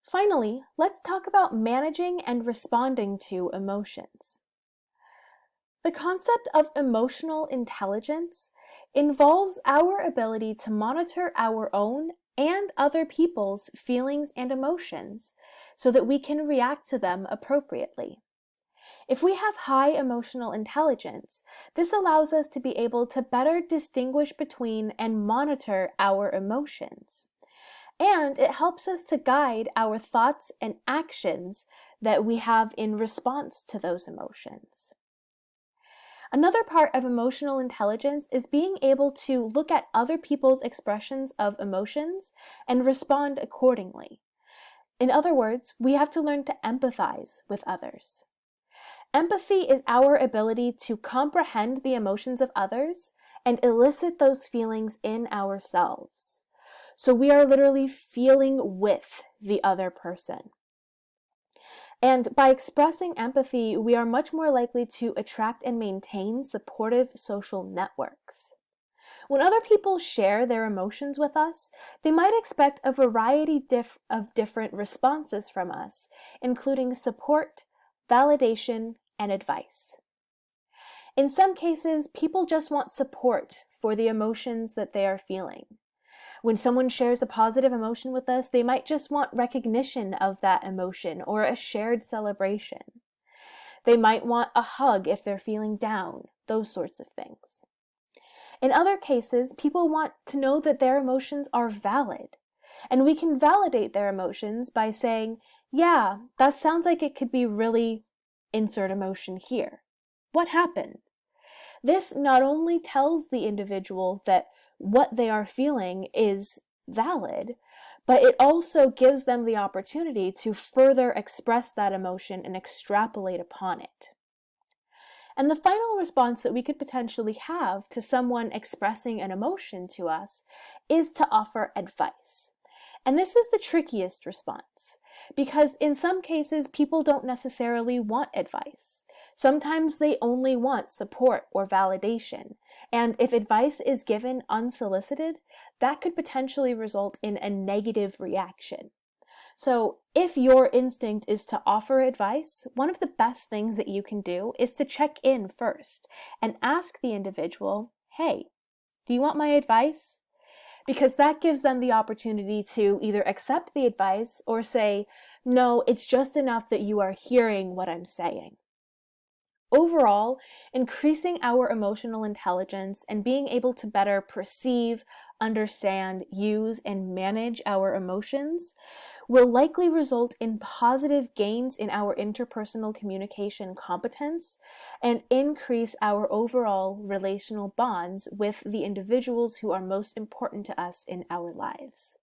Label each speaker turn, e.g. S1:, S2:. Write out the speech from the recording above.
S1: Finally, let's talk about managing and responding to emotions. The concept of emotional intelligence involves our ability to monitor our own and other people's feelings and emotions so that we can react to them appropriately. If we have high emotional intelligence, this allows us to be able to better distinguish between and monitor our emotions. And it helps us to guide our thoughts and actions that we have in response to those emotions. Another part of emotional intelligence is being able to look at other people's expressions of emotions and respond accordingly. In other words, we have to learn to empathize with others. Empathy is our ability to comprehend the emotions of others and elicit those feelings in ourselves. So we are literally feeling with the other person. And by expressing empathy, we are much more likely to attract and maintain supportive social networks. When other people share their emotions with us, they might expect a variety of different responses from us, including support, validation, and advice. In some cases, people just want support for the emotions that they are feeling. When someone shares a positive emotion with us, they might just want recognition of that emotion or a shared celebration. They might want a hug if they're feeling down, those sorts of things. In other cases, people want to know that their emotions are valid. And we can validate their emotions by saying, yeah, that sounds like it could be really insert emotion here. What happened? This not only tells the individual that what they are feeling is valid, but it also gives them the opportunity to further express that emotion and extrapolate upon it. And the final response that we could potentially have to someone expressing an emotion to us is to offer advice. And this is the trickiest response, because in some cases, people don't necessarily want advice. Sometimes they only want support or validation. And if advice is given unsolicited, that could potentially result in a negative reaction. So if your instinct is to offer advice, one of the best things that you can do is to check in first and ask the individual, hey, do you want my advice? Because that gives them the opportunity to either accept the advice or say, no, it's just enough that you are hearing what I'm saying. Overall, increasing our emotional intelligence and being able to better perceive, understand, use, and manage our emotions will likely result in positive gains in our interpersonal communication competence and increase our overall relational bonds with the individuals who are most important to us in our lives.